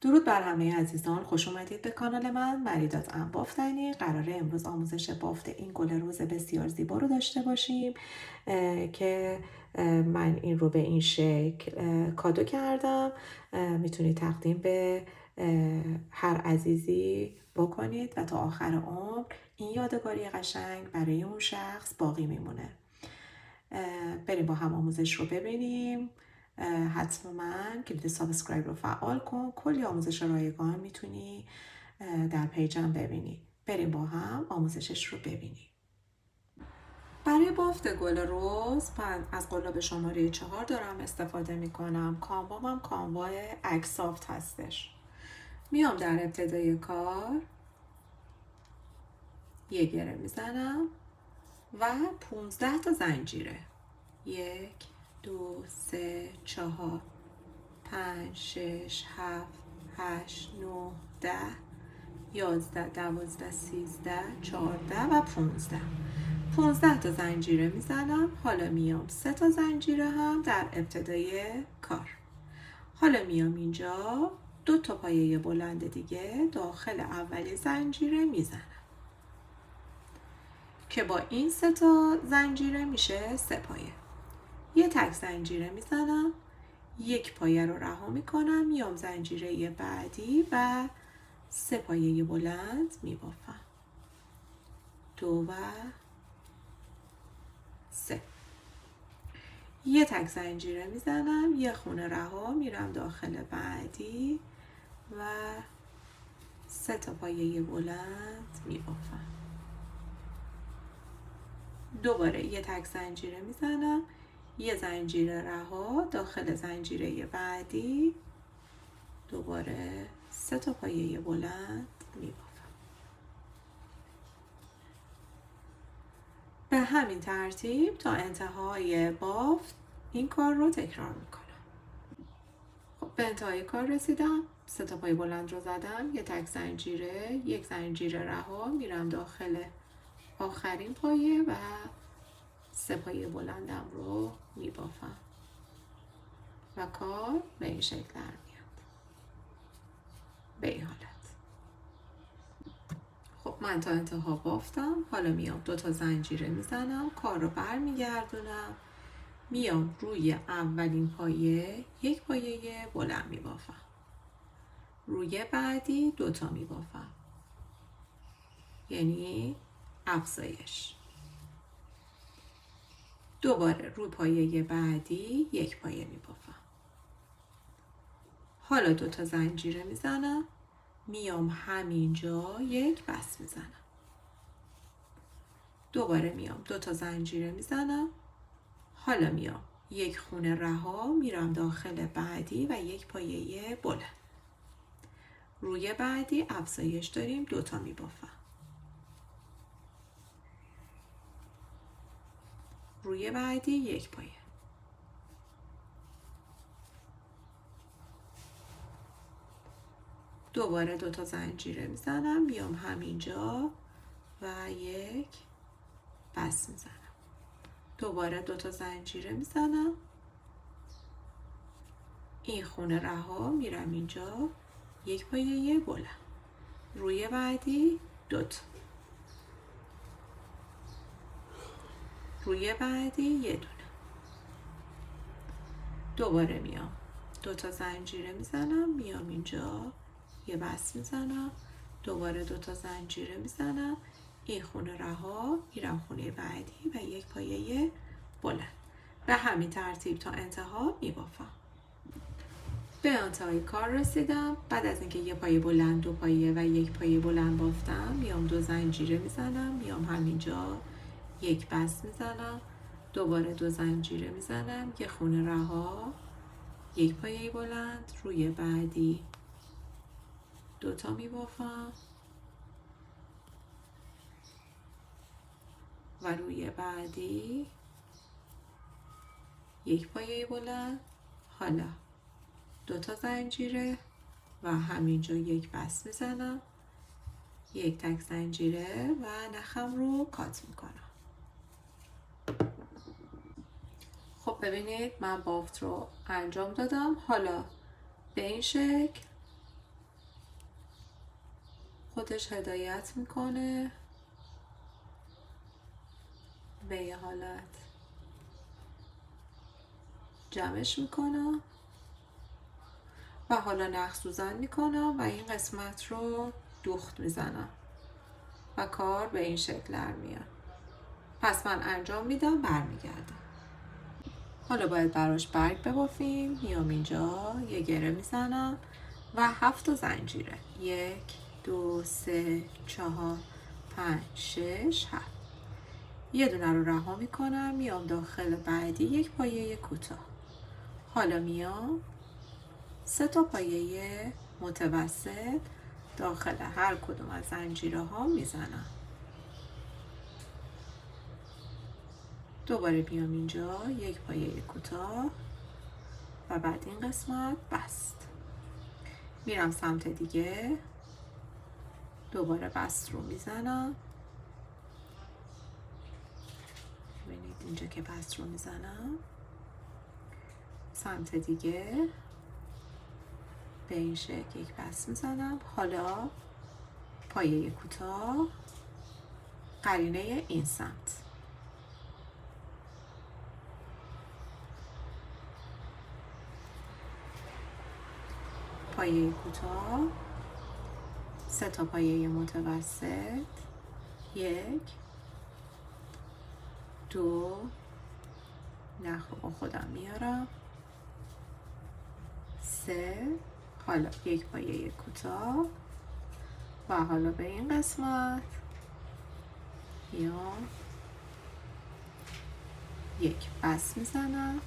درود بر همه عزیزان، خوش اومدید به کانال من مریدات ام بافتنی. قراره امروز آموزش بافت این گل روز بسیار زیبا رو داشته باشیم که من این رو به این شکل کادو کردم. میتونید تقدیم به هر عزیزی بکنید و تا آخر عمر این یادگاری قشنگ برای اون شخص باقی میمونه. بریم با هم آموزش رو ببینیم. حتما کلید سابسکرایب رو فعال کن. کلی آموزش رایگان میتونی در پیجم ببینی. بریم با هم آموزشش رو ببینیم. برای بافت گل رز من از قلاب شماره 4 دارم استفاده میکنم. کانوام کانوای اکسافت هستش. میام در ابتدای کار یه گره میزنم و 15 تا زنجیره. 1 2 3 4 5 6 7 8 9 10 11 12 13 14 و 15 تا زنجیره میزنم. حالا میام 3 تا زنجیره هم در ابتدای کار. حالا میام اینجا 2 تا پایه بلند دیگه داخل اولی زنجیره میزنم که با این 3 تا زنجیره میشه 3 پایه. یه تک زنجیره میزنم، یک پایه رو رها میکنم، میام زنجیره بعدی و 3 پایه بلند میبافم. 2 و 3. یه تک زنجیره میزنم، یه خونه رها میرم داخل بعدی و 3 تا پایه بلند میبافم. دوباره یه تک زنجیره میزنم، یه زنجیره رها داخل زنجیره بعدی، دوباره 3 تا پایه بلند میبافم. به همین ترتیب تا انتهای بافت این کار رو تکرار میکنم. خب به انتهای کار رسیدم. 3 تا پای بلند رو زدم، یه تک زنجیره، یک زنجیره رها میرم داخل آخرین پایه و 3 پایه بلندم رو میبافم و کار به این شکل در میاد. به این حالت. خب من تا انتها بافتم. حالا میام 2 تا زنجیره میزنم، کار رو برمیگردونم، میام روی اولین پایه یک پایه بلند میبافم، روی بعدی 2 تا میبافم، یعنی افزایش. دوباره روی پایه بعدی یک پایه میبافم. حالا 2 تا زنجیره میزنم، میام همینجا یک بست میزنم. دوباره میام 2 تا زنجیره میزنم. حالا میام یک خونه رها میرم داخل بعدی و یک پایه بلند. روی بعدی افزایش داریم، 2 تا میبافم. روی بعدی یک پایه. دوباره 2 تا زنجیره میزنم، میام همینجا و یک بست میزنم. دوباره 2 تا زنجیره میزنم، این خونه رها میرم اینجا یک پایه بلند. روی بعدی 2 تا. روی بعدی یه دونه. دوباره میام 2 تا زنجیره میزنم، میام اینجا یه بست میزنم، دوباره 2 تا زنجیره میزنم، این خونه رها میرم خونه بعدی و یک پایه بلند. به همین ترتیب تا انتها میبافم. به انتهای کار رسیدم. بعد از اینکه یه پایه بلند، 2 پایه و یک پایه بلند بافتم، میام 2 زنجیره میزنم، میام همینجا یک بست میزنم، دوباره 2 زنجیره میزنم، یه خونه رها، یک پایه بلند، روی بعدی 2 تا میبافم و روی بعدی یک پایه بلند. حالا 2 تا زنجیره و همینجا یک بست میزنم، یک تک زنجیره و نخم رو کات میکنم. خب ببینید من بافت رو انجام دادم. حالا به این شکل خودش هدایت میکنه به یه حالت، جمعش میکنم و حالا نخ سوزن میکنم و این قسمت رو دوخت میزنم و کار به این شکل در میاد. پس من انجام میدم، برمیگردم. حالا باید براش برگ ببافیم. میام اینجا یه گره میزنم و 7 تا زنجیره. 1 2 3 4 5 6 7. یه دونه رو رها میکنم، میام داخل بعدی یک پایه کوتاه. حالا میام 3 تا پایه متوسط داخل هر کدوم از زنجیره ها میزنم. دوباره بیام اینجا یک پایه کوتاه و بعد این قسمت بست. میرم سمت دیگه، دوباره بست رو میزنم. ببینید اینجا که بست رو میزنم، سمت دیگه به این شکل یک بست میزنم. حالا پایه کوتاه قرینه این سمت، پایه کوتاه، 3 تا پایه متوسط، 1 2 نخ رو با خودم میارم، 3. حالا یک پایه کوتاه و حالا به این قسمت یا یک بست میزنم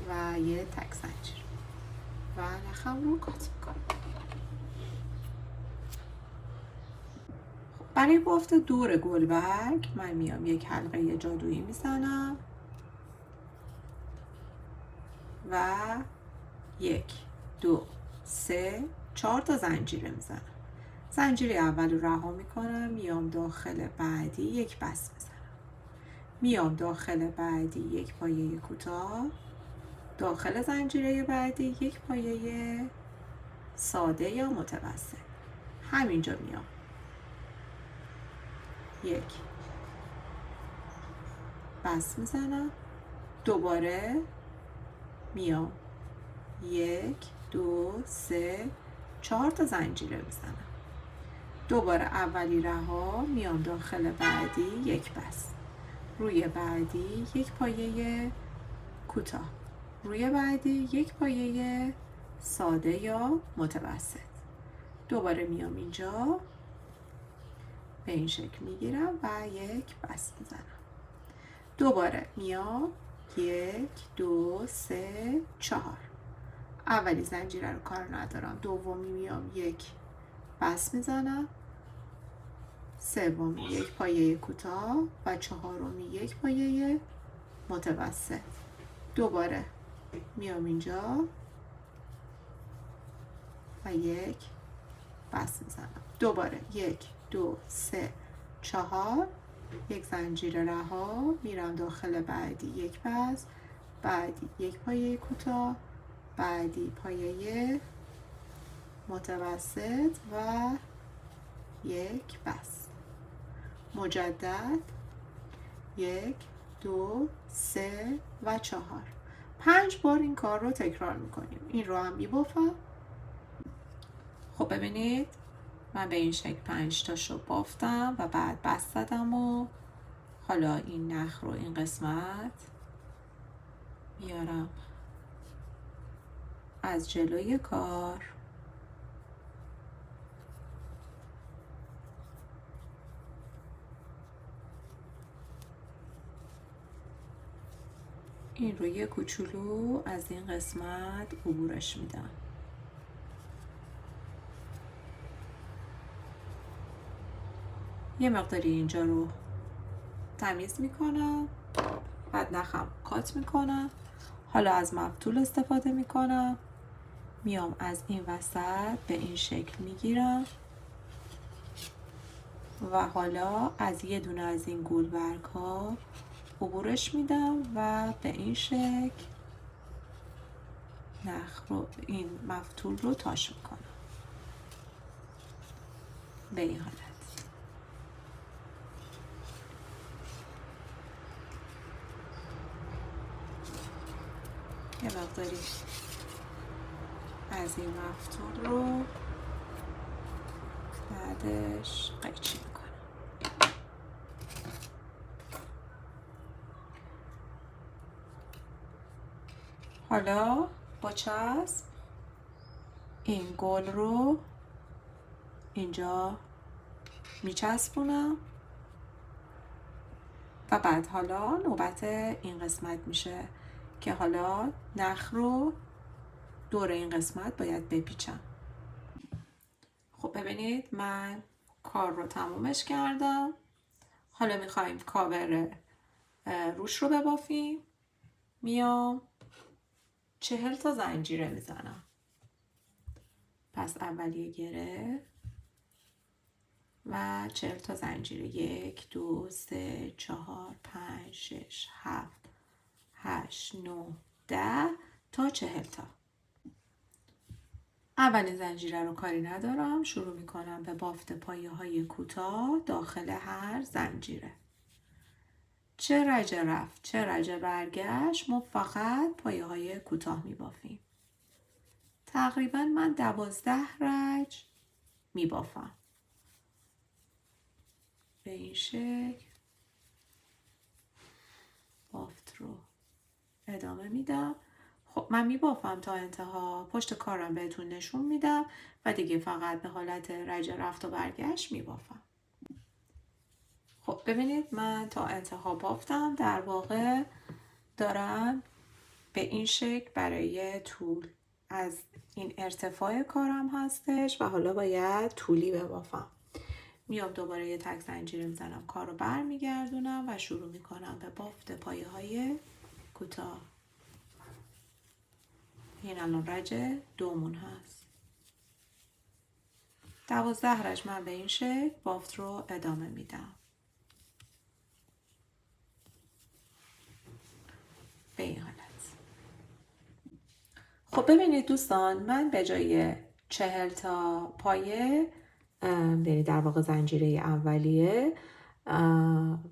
و یه تک زنجیر و نخم رو کات میکنم. برای بافت دور گلبرگ من میام یک حلقه جادویی میزنم و 1 2 3 4 تا زنجیره میزنم. زنجیره اول رو رها میکنم، میام داخل بعدی یک بست میزنم. میام داخل بعدی یک پایه کوتاه، داخل زنجیره بعدی یک پایه ساده یا متوسط. همینجا میام 1 بست میزنم، دوباره میام 1 2 3 4 تا زنجیره میزنم. دوباره اولی رها، میام داخل بعدی یک بست، روی بعدی یک پایه کوتاه، روی بعدی یک پایه ساده یا متوسط. دوباره میام اینجا به این شکل میگیرم و یک بست میزنم. دوباره میام 1 2 3 4. اولی زنجیره رو کار ندارم، دومی میام یک بست میزنم، سومی یک پایه کوتاه و چهارمی یک پایه متوسط. دوباره میام اینجا و یک بست میزنم. دوباره 1 2 3 4 یک زنجیره رها، میرم داخل بعدی یک بست، بعدی یک پایه کوتاه، بعدی پایه متوسط و یک بست. مجدد 1 2 3 و 4 5 بار این کار رو تکرار میکنیم. این رو هم میبافم. خب ببینید من به این شکل 5 تاشو بافتم و بعد بست زدم و حالا این نخ رو این قسمت میارم از جلوی کار این رو یه کوچولو از این قسمت عبورش میدم. یه مقداری اینجا رو تمیز میکنم، بعد نخم کات میکنم. حالا از مفتول استفاده میکنم، میام از این وسط به این شکل میگیرم و حالا از یه دونه از این گلبرگ ها عبورش میدم و به این شکل نخ رو این مفتول رو تاش میکنم. به این حالت. یه مقداری از این مفتول رو بعدش قیچی میکنم. حالا با چسب این گل رو اینجا میچسبونم و بعد حالا نوبت این قسمت میشه که حالا نخ رو دور این قسمت باید بپیچم. خب ببینید من کار رو تمومش کردم. حالا میخوایم کاور روش رو ببافیم. میام 40 تا زنجیره میزنم. پس اول یه گره و 40 تا زنجیره. 1 2 3 4 5 6 7 8 9 10 تا 40 تا. اولین زنجیره رو کاری ندارم. شروع میکنم به بافت پایه های کوتاه داخل هر زنجیره. چه رجه رفت چه رجه برگشت ما فقط پایه های کوتاه میبافیم. تقریبا من 12 رج میبافم. به این شکل بافت رو ادامه میدم. خب من میبافم تا انتها. پشت کارم بهتون نشون میدم و دیگه فقط به حالت رجه رفت و برگشت میبافم. خب ببینید من تا انتها بافتم. در واقع دارم به این شکل برای طول از این ارتفاع کارم هستش و حالا باید طولی ببافم. میام دوباره یه تک زنجیره میزنم، کار رو برمیگردونم و شروع میکنم به بافت پایه های کوتاه. این الان رج دومون هست. 12 رج من به این شکل بافت رو ادامه میدم. به این حالت. خب ببینید دوستان من به جای 40 تا پایه یعنی در واقع زنجیره اولیه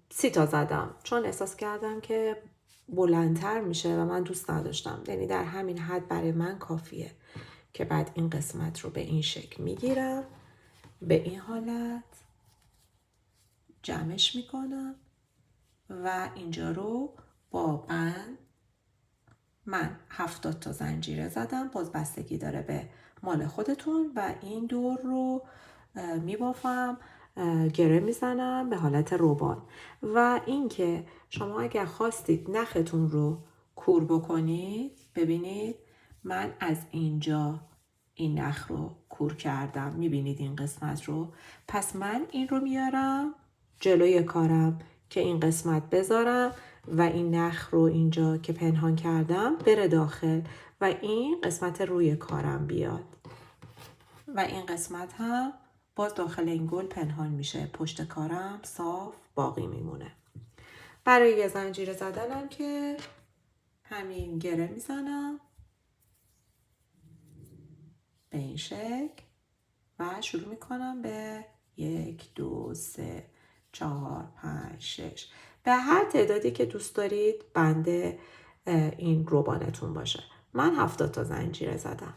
30 تا زدم، چون احساس کردم که بلندتر میشه و من دوست نداشتم. یعنی در همین حد برای من کافیه که بعد این قسمت رو به این شکل میگیرم، به این حالت جمعش میکنم و اینجا رو با بند من 70 تا زنجیره زدم. باز بستگی داره به مال خودتون و این دور رو میبافم، گره میزنم به حالت روبان. و اینکه شما اگر خواستید نختون رو کور بکنید، ببینید من از اینجا این نخ رو کور کردم، میبینید این قسمت رو. پس من این رو میارم جلوی کارم که این قسمت بذارم و این نخ رو اینجا که پنهان کردم بره داخل و این قسمت روی کارم بیاد و این قسمت هم باز داخل این گل پنهان میشه. پشت کارم صاف باقی میمونه. برای یه زنجیره زدنم که همین گره میزنم به این شکل و شروع میکنم به 1 2 3 4 5 6 به هر تعدادی که دوست دارید بند این روبانتون باشه. من 70 تا زنجیره زدم.